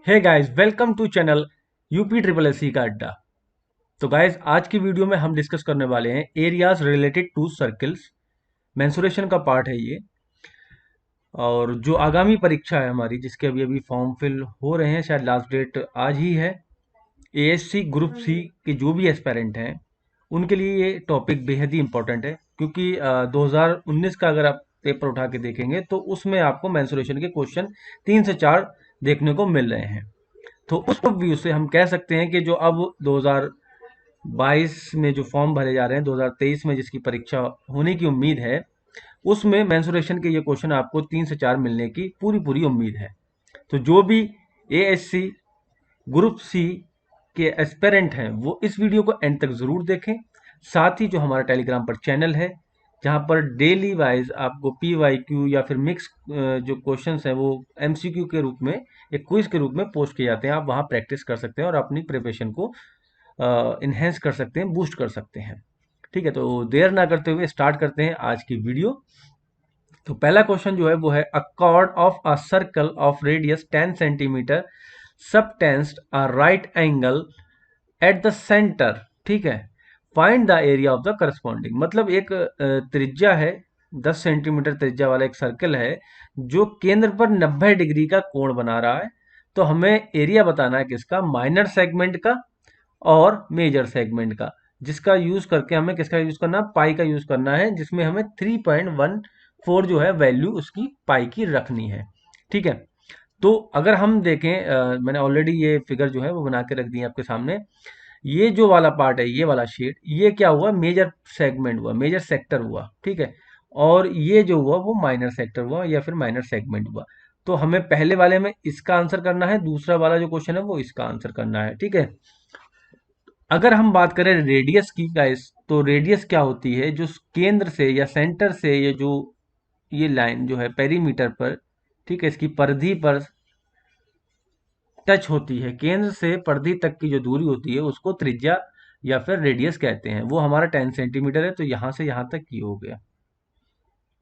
Hey guys, welcome to channel UP triple S C का अड्डा। तो गाइस, आज की वीडियो में हम डिस्कस करने वाले हैं areas related to circles. Mensuration का पार्ट है ये। और जो आगामी परीक्षा है हमारी, जिसके अभी अभी फॉर्म फिल हो रहे हैं, शायद लास्ट डेट आज ही है। एएससी ग्रुप सी के जो भी एस्पेरेंट हैं उनके लिए ये टॉपिक बेहद ही इंपॉर्टेंट है, क्योंकि 2019 का अगर आप पेपर उठा के देखेंगे तो उसमें आपको मेंसुरेशन के क्वेश्चन 3 से 4 देखने को मिल रहे हैं। तो उस व्यू से हम कह सकते हैं कि जो अब 2022 में जो फॉर्म भरे जा रहे हैं, 2023 में जिसकी परीक्षा होने की उम्मीद है, उसमें मेंसुरेशन के ये क्वेश्चन आपको 3 से 4 मिलने की पूरी पूरी उम्मीद है। तो जो भी एएससी ग्रुप सी के एस्पेरेंट हैं वो इस वीडियो को एंड तक जरूर देखें। साथ ही जो हमारा टेलीग्राम पर चैनल है, जहां पर डेली वाइज आपको पी वाई क्यू या फिर मिक्स जो क्वेश्चंस हैं वो एमसीक्यू के रूप में, एक क्विज के रूप में पोस्ट किए जाते हैं, आप वहां प्रैक्टिस कर सकते हैं और अपनी प्रिपरेशन को इन्हेंस कर सकते हैं, बूस्ट कर सकते हैं। ठीक है, तो देर ना करते हुए स्टार्ट करते हैं आज की वीडियो। तो पहला क्वेश्चन जो है वो है, a chord of a circle of radius 10 centimetre subtends a right angle at the centre. ठीक है, find the area of the corresponding. मतलब एक त्रिज्या है, 10 सेंटीमीटर त्रिज्या वाला एक सर्कल है जो केंद्र पर 90 डिग्री का कोण बना रहा है। तो हमें एरिया बताना है किसका, माइनर सेगमेंट का और मेजर सेगमेंट का, जिसका यूज करके हमें किसका यूज करना, पाई का यूज करना है, जिसमें हमें 3.14 जो है वैल्यू उसकी पाई की रखनी है। ठीक है, तो अगर हम देखें, मैंने ऑलरेडी ये फिगर जो है वो बना के रख दी है आपके सामने। ये जो वाला पार्ट है, ये वाला शेड, ये क्या हुआ, मेजर सेगमेंट हुआ, मेजर सेक्टर हुआ। ठीक है, और ये जो हुआ वो माइनर सेक्टर हुआ या फिर माइनर सेगमेंट हुआ। तो हमें पहले वाले में इसका आंसर करना है, दूसरा वाला जो क्वेश्चन है वो इसका आंसर करना है। ठीक है, अगर हम बात करें रेडियस की गाइस, तो रेडियस क्या होती है, जो केंद्र से या सेंटर से ये जो ये लाइन जो है पेरीमीटर पर, ठीक है, इसकी परिधि पर टच होती है, केंद्र से परिधि तक की जो दूरी होती है उसको त्रिज्या या फिर रेडियस कहते हैं। वो हमारा 10 सेंटीमीटर है, तो यहां से यहां तक ये हो गया।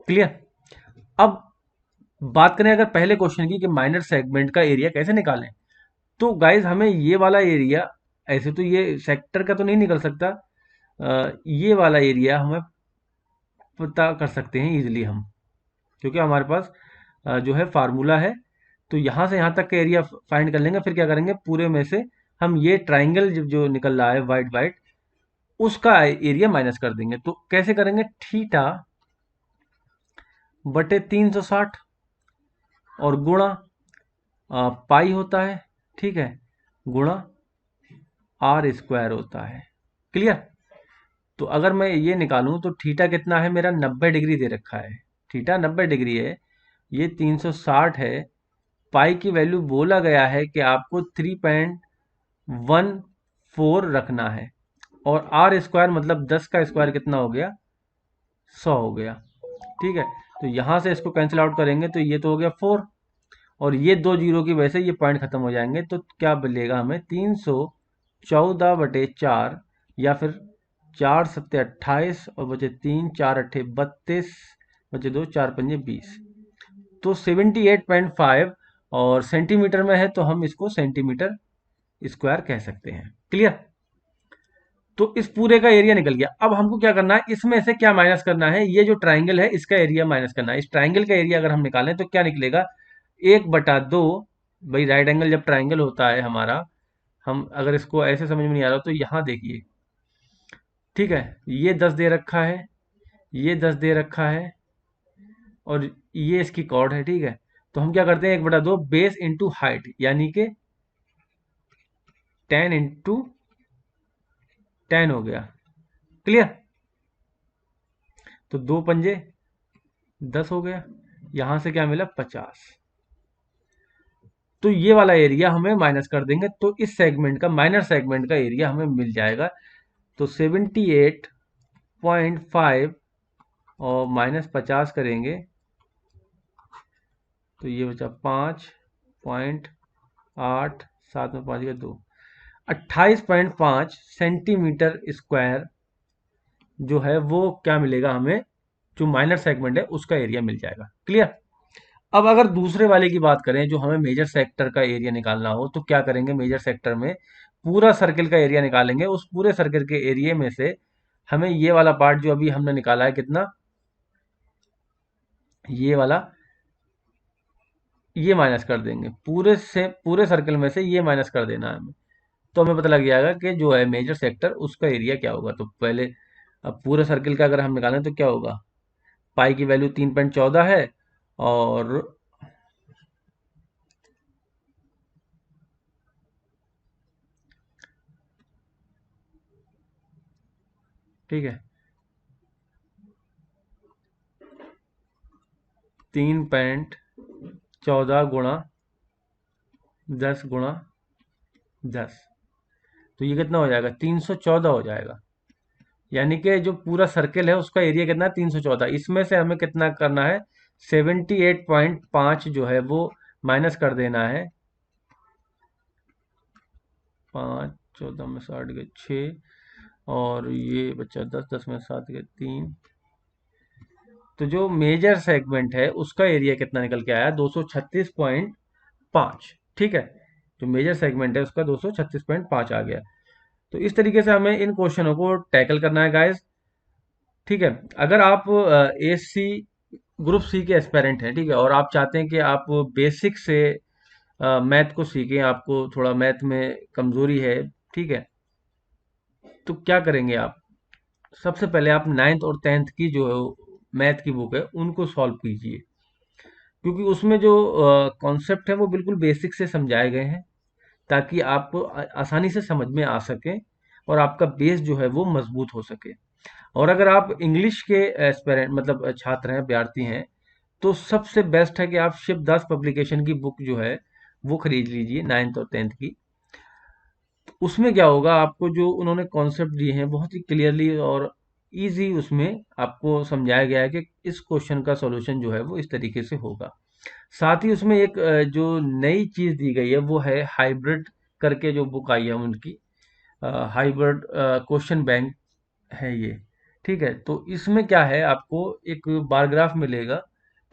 क्लियर। अब बात करें अगर पहले क्वेश्चन की कि माइनर सेगमेंट का एरिया कैसे निकालें, तो गाइज हमें ये वाला एरिया, ऐसे तो ये सेक्टर का तो नहीं निकल सकता, ये वाला एरिया हमें पता कर सकते हैं इजीली हम, क्योंकि हमारे पास जो है फार्मूला है। तो यहाँ से यहाँ तक का एरिया फाइंड कर लेंगे, फिर क्या करेंगे, पूरे में से हम ये ट्राइंगल जो निकल रहा है वाइट वाइट, उसका एरिया माइनस कर देंगे। तो कैसे करेंगे, थीटा बटे 360 और गुणा पाई होता है, ठीक है, गुणा आर स्क्वायर होता है। क्लियर। तो अगर मैं ये निकालूं तो थीटा कितना है मेरा, 90 डिग्री दे रखा है, थीटा 90 डिग्री है, ये 360 है। पाई की वैल्यू बोला गया है कि आपको 3.14 रखना है, और आर स्क्वायर मतलब 10 का स्क्वायर कितना हो गया, 100 हो गया। ठीक है, तो यहां से इसको कैंसिल आउट करेंगे तो ये तो हो गया 4, और ये दो जीरो की वजह से ये पॉइंट खत्म हो जाएंगे। तो क्या मिलेगा हमें, 314/4, या फिर 4 × 7 = 28, और बचे 3 × 4 = 32, बचे 2 × 4 = 20। तो 78.5, और सेंटीमीटर में है तो हम इसको सेंटीमीटर स्क्वायर कह सकते हैं। क्लियर। तो इस पूरे का एरिया निकल गया। अब हमको क्या करना है, इसमें से क्या माइनस करना है, ये जो ट्राइंगल है इसका एरिया माइनस करना है। इस ट्राइंगल का एरिया अगर हम निकालें तो क्या निकलेगा, 1/2। भाई राइट एंगल जब ट्राइंगल होता है हमारा, हम अगर इसको ऐसे समझ में नहीं आ रहा तो यहाँ देखिए, ठीक है, ये 10 दे रखा है, ये 10 दे रखा है, और ये इसकी कॉर्ड है। ठीक है, तो हम क्या करते हैं, 1/2 बेस इंटू हाइट, यानी कि 10 × 10 हो गया। क्लियर। तो 2 पंजे 10 हो गया, यहां से क्या मिला, 50। तो ये वाला एरिया हमें माइनस कर देंगे, तो इस सेगमेंट का, माइनर सेगमेंट का एरिया हमें मिल जाएगा। तो 78.5 और -50 करेंगे तो ये बचा 5.8, 7 में 5 गया 2, 28.5 सेंटीमीटर स्क्वायर जो है वो क्या मिलेगा हमें, जो माइनर सेगमेंट है उसका एरिया मिल जाएगा। क्लियर। अब अगर दूसरे वाले की बात करें, जो हमें मेजर सेक्टर का एरिया निकालना हो, तो क्या करेंगे, मेजर सेक्टर में पूरा सर्किल का एरिया निकालेंगे। उस पूरे सर्किल के एरिया में से हमें ये वाला पार्ट जो अभी हमने निकाला है, कितना, ये वाला, ये माइनस कर देंगे। पूरे से पूरे सर्कल में से ये माइनस कर देना है हमें। तो हमें पता लग जाएगा कि जो है मेजर सेक्टर, उसका एरिया क्या होगा। तो पहले, अब पूरे सर्किल का अगर हम निकालें तो क्या होगा, पाई की वैल्यू 3.14 है, और ठीक है, 3.14 गुणा 10 गुणा 10, तो ये कितना हो जाएगा, 314 हो जाएगा। यानी कि जो पूरा सर्किल है उसका एरिया कितना है, 314। इसमें से हमें कितना करना है, 78.5 जो है वो माइनस कर देना है। 5, 14 में 60 गए 6, और ये बच्चा 10, 10 में 7 गए 3। तो जो मेजर सेगमेंट है उसका एरिया कितना निकल के आया, 236.5। ठीक है, जो मेजर सेगमेंट है उसका 236.5 आ गया। तो इस तरीके से हमें इन क्वेश्चनों को टैकल करना है गाइस। ठीक है, अगर आप एससी ग्रुप सी के एस्पेरेंट हैं, ठीक है, और आप चाहते हैं कि आप बेसिक से मैथ को सीखें, आपको थोड़ा मैथ में कमजोरी है, ठीक है, तो क्या करेंगे आप, सबसे पहले आप नाइन्थ और टेंथ की जो मैथ की बुक है उनको सॉल्व कीजिए, क्योंकि उसमें जो कॉन्सेप्ट है वो बिल्कुल बेसिक से समझाए गए हैं, ताकि आपको आसानी से समझ में आ सके और आपका बेस जो है वो मजबूत हो सके। और अगर आप इंग्लिश के एस्पेरेंट मतलब छात्र हैं, अभ्यर्थी हैं, तो सबसे बेस्ट है कि आप शिवदास पब्लिकेशन की बुक जो है वो खरीद लीजिए, नाइन्थ और टेंथ की। उसमें क्या होगा, आपको जो उन्होंने कॉन्सेप्ट दिए हैं बहुत ही क्लियरली और इजी उसमें आपको समझाया गया है कि इस क्वेश्चन का सॉल्यूशन जो है वो इस तरीके से होगा। साथ ही उसमें एक जो नई चीज दी गई है वो है हाइब्रिड करके, जो बुक आई है उनकी, हाइब्रिड क्वेश्चन बैंक है ये। ठीक है, तो इसमें क्या है, आपको एक बार ग्राफ मिलेगा,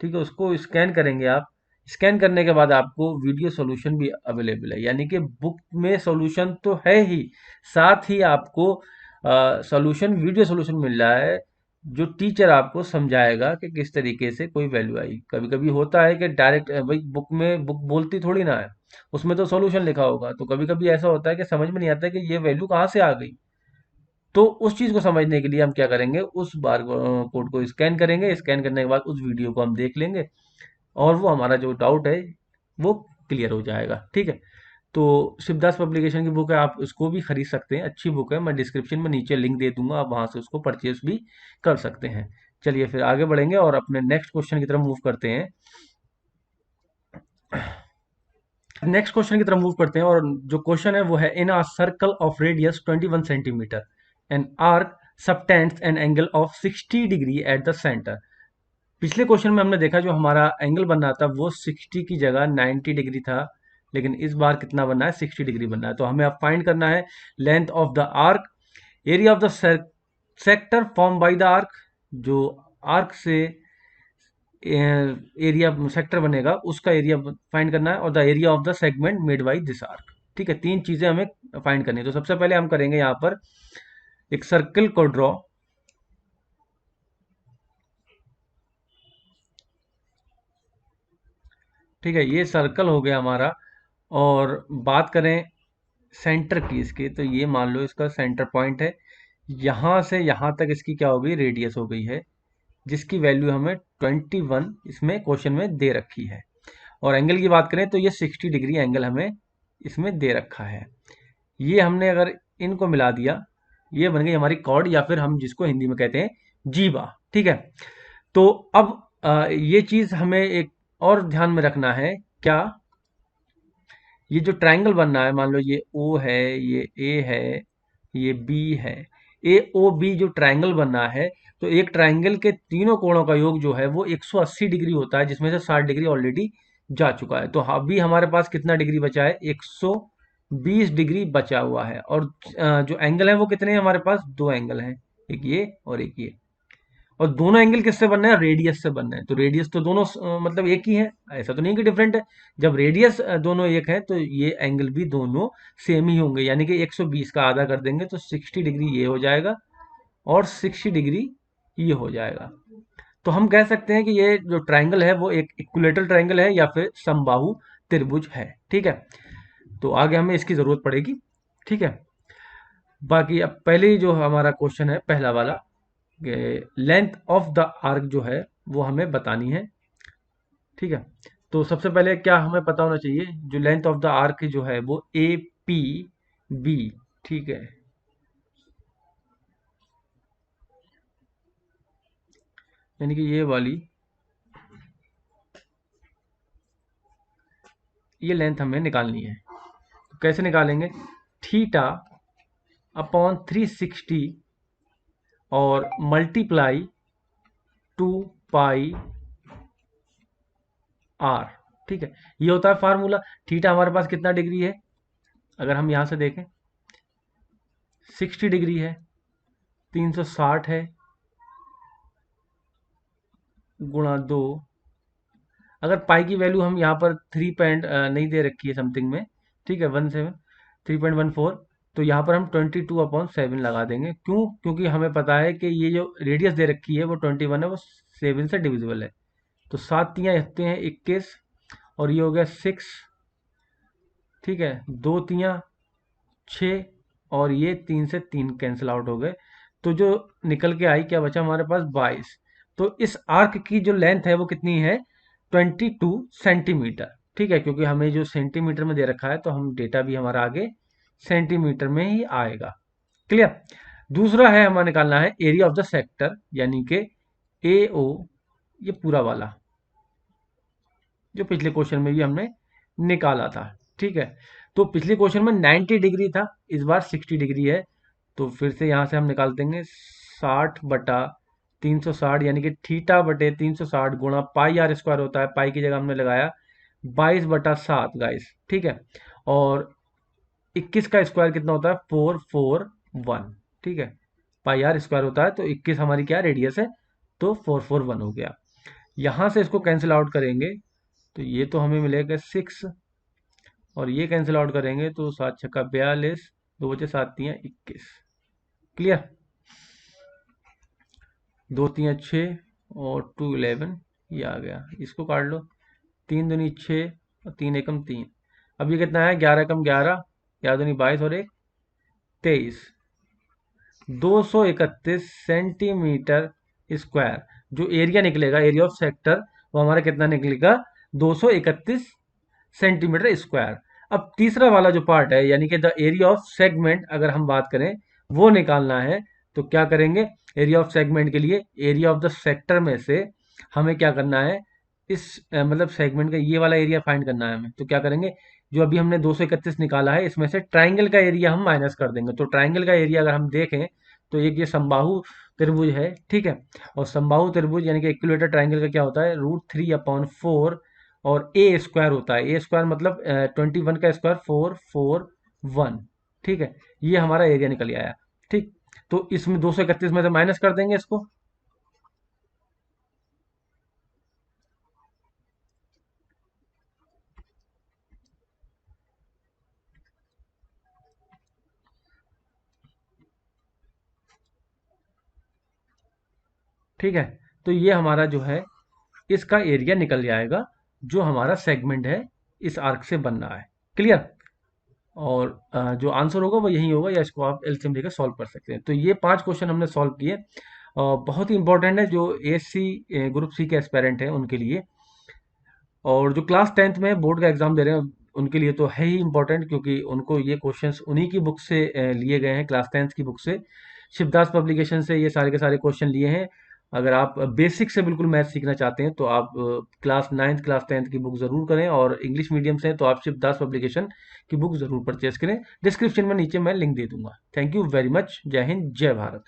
ठीक है, उसको स्कैन करेंगे आप। स्कैन करने के बाद आपको वीडियो सॉल्यूशन भी अवेलेबल है, यानी कि बुक में सॉल्यूशन तो है ही, साथ ही आपको सॉल्यूशन, वीडियो सॉल्यूशन मिल रहा है, जो टीचर आपको समझाएगा कि किस तरीके से कोई वैल्यू आई। कभी कभी होता है कि डायरेक्ट भाई बुक में, बुक बोलती थोड़ी ना है, उसमें तो सॉल्यूशन लिखा होगा, तो कभी कभी ऐसा होता है कि समझ में नहीं आता कि ये वैल्यू कहाँ से आ गई। तो उस चीज को समझने के लिए हम क्या करेंगे, उस बार कोड को स्कैन करेंगे, स्कैन करने के बाद उस वीडियो को हम देख लेंगे, और वो हमारा जो डाउट है वो क्लियर हो जाएगा। ठीक है, तो शिवदास पब्लिकेशन की बुक है, आप उसको भी खरीद सकते हैं, अच्छी बुक है, मैं डिस्क्रिप्शन में नीचे लिंक दे दूंगा, आप वहां से उसको परचेस भी कर सकते हैं। चलिए फिर आगे बढ़ेंगे और अपने नेक्स्ट क्वेश्चन की तरफ मूव करते हैं। नेक्स्ट क्वेश्चन की तरफ मूव करते हैं, और जो क्वेश्चन है वो है, in a circle of radius 21 centimetre an arc subtends an angle of 60 degree at the centre. पिछले क्वेश्चन में हमने देखा जो हमारा एंगल बन रहा था वो 60 की जगह 90 डिग्री था, लेकिन इस बार कितना बनना है, 60 डिग्री बनना है। तो हमें अब फाइंड करना है length of the arc, area of the sector form by the arc, जो आर्क से एरिया सेक्टर बनेगा उसका एरिया फाइंड करना है, और the area of the segment made by this arc. ठीक है, तीन चीजें हमें फाइंड करनी है। तो सबसे पहले हम करेंगे यहाँ पर एक सर्कल को ड्रॉ। ठीक है, ये सर्कल हो गया हमारा। और बात करें सेंटर की इसके, तो ये मान लो इसका सेंटर पॉइंट है, यहां से यहां तक इसकी क्या हो गई, रेडियस हो गई है, जिसकी वैल्यू हमें 21 इसमें क्वेश्चन में दे रखी है। और एंगल की बात करें तो ये 60 डिग्री एंगल हमें इसमें दे रखा है। ये हमने अगर इनको मिला दिया, ये बन गई हमारी कॉर्ड, या फिर हम जिसको हिंदी में कहते हैं जीवा। ठीक है, तो अब ये चीज हमें एक और ध्यान में रखना है, क्या, ये जो ट्रायंगल बन रहा है, मान लो ये ओ है, ये ए है, ये बी है, ए ओ बी जो ट्रायंगल बन रहा है, तो एक ट्रायंगल के तीनों कोणों का योग जो है वो 180 डिग्री होता है, जिसमें से 60 डिग्री ऑलरेडी जा चुका है। तो अभी हमारे पास कितना डिग्री बचा है, 120 डिग्री बचा हुआ है। और जो एंगल है वो कितने हैं हमारे पास, दो एंगल हैं, एक ये और एक ये। और दोनों एंगल किससे बनना है? रेडियस से बनना है। तो रेडियस तो दोनों मतलब एक ही है, ऐसा तो नहीं कि डिफरेंट है। जब रेडियस दोनों एक है तो ये एंगल भी दोनों सेम ही होंगे, यानी कि 120 का आधा कर देंगे तो 60 डिग्री ये हो जाएगा और 60 डिग्री ये हो जाएगा। तो हम कह सकते हैं कि ये जो ट्राइंगल है वो एक इक्विलेटरल ट्राइंगल है या फिर समबाहु त्रिभुज है। ठीक है, तो आगे हमें इसकी जरूरत पड़ेगी। ठीक है, बाकी अब पहले जो हमारा क्वेश्चन है पहला वाला, लेंथ ऑफ द आर्क जो है वो हमें बतानी है। ठीक है, तो सबसे पहले क्या हमें पता होना चाहिए? जो लेंथ ऑफ द आर्क जो है वो ए पी बी। ठीक है, यानी कि ये वाली, ये लेंथ हमें निकालनी है। तो कैसे निकालेंगे? थीटा अपॉन 360 और मल्टीप्लाई 2 पाई आर। ठीक है, ये होता है फार्मूला। थीटा हमारे पास कितना डिग्री है? अगर हम यहां से देखें 60 डिग्री है, 360 है गुणा 2। अगर पाई की वैल्यू हम यहाँ पर 3 पॉइंट नहीं दे रखी है समथिंग में, ठीक है, 17 3.14, तो यहाँ पर हम 22/7 लगा देंगे। क्यों? क्योंकि हमें पता है कि ये जो रेडियस दे रखी है वो 21 है, वो 7 से डिविजिबल है। तो 7 तियाँ होते हैं 21 और ये हो गया 6। ठीक है, 2 तियाँ 6 और ये 3 से 3 कैंसिल आउट हो गए। तो जो निकल के आई क्या बचा हमारे पास? 22। तो इस आर्क की जो लेंथ है वो कितनी है? 22 सेंटीमीटर। ठीक है, क्योंकि हमें जो सेंटीमीटर में दे रखा है तो हम डेटा भी हमारा आगे सेंटीमीटर में ही आएगा। क्लियर? दूसरा है हमें निकालना है एरिया ऑफ द सेक्टर, यानी कि ए ओ, ये पूरा वाला जो पिछले क्वेश्चन में भी हमने निकाला था। ठीक है, तो पिछले क्वेश्चन में 90 डिग्री था, इस बार 60 डिग्री है। तो फिर से यहां से हम निकाल देंगे 60/360, यानी कि थीटा बटे 360 गुणा पाई आर स्क्वायर होता है। पाई की जगह हमने लगाया 22/7 गाइस। ठीक है, और 21 का स्क्वायर कितना होता है? 441। ठीक है, पाई आर स्क्वायर होता है तो 21 हमारी क्या रेडियस है, तो 441 हो गया। यहां से इसको कैंसिल आउट करेंगे तो ये तो हमें मिलेगा 6 और ये कैंसिल आउट करेंगे तो 7 छक्का 42, 2 बचे 7 तियाँ 21। क्लियर? 2 तियाँ 6 और 2 11, ये आ गया। इसको काट लो, 3 दूनी 6 और 3 एकम 3। अब ये कितना है? 11 एकम 11, 11 दूनी 22 और 1 23, 231 सेंटीमीटर स्क्वायर। जो एरिया निकलेगा, एरिया ऑफ सेक्टर, वो हमारा कितना निकलेगा? 231 सेंटीमीटर स्क्वायर। अब तीसरा वाला जो पार्ट है, यानी कि द एरिया ऑफ सेगमेंट, अगर हम बात करें वो निकालना है तो क्या करेंगे? एरिया ऑफ सेगमेंट के लिए एरिया ऑफ द सेक्टर में से हमें क्या करना है? इस मतलब सेगमेंट का ये वाला एरिया फाइंड करना है हमें। तो क्या करेंगे? जो अभी हमने 231 निकाला है इसमें से ट्राइंगल का एरिया हम माइनस कर देंगे। तो ट्राइंगल का एरिया अगर हम देखें तो एक ये समबाहु त्रिभुज है। ठीक है, और समबाहु त्रिभुज यानी कि इक्विलेटर ट्राइंगल का क्या होता है? √3/4 और ए स्क्वायर होता है। ए स्क्वायर मतलब 21 का स्क्वायर 441। ठीक है, ये हमारा एरिया निकल आया। ठीक, तो इसमें 231 में से माइनस कर देंगे इसको। ठीक है, तो ये हमारा जो है इसका एरिया निकल जाएगा जो हमारा सेगमेंट है इस आर्क से बन रहा है। क्लियर? और जो आंसर होगा वो यही होगा, या इसको आप एलसीएम लेकर सॉल्व कर सकते हैं। तो ये 5 क्वेश्चन हमने सॉल्व किए। बहुत ही इंपॉर्टेंट है जो एएससी ग्रुप सी के एस्पेरेंट हैं उनके लिए, और जो क्लास 10th में बोर्ड का एग्जाम दे रहे हैं उनके लिए तो है ही इंपॉर्टेंट, क्योंकि उनको ये क्वेश्चंस उन्हीं की बुक से लिए गए हैं, क्लास 10th की बुक से। शिवदास पब्लिकेशन से ये सारे के सारे क्वेश्चन लिए हैं। अगर आप बेसिक से बिल्कुल मैथ सीखना चाहते हैं तो आप क्लास 9th क्लास 10th की बुक जरूर करें, और इंग्लिश मीडियम से हैं तो आप शिवदास पब्लिकेशन की बुक जरूर परचेज करें। डिस्क्रिप्शन में नीचे मैं लिंक दे दूंगा। Thank you very much. जय हिंद, जय भारत।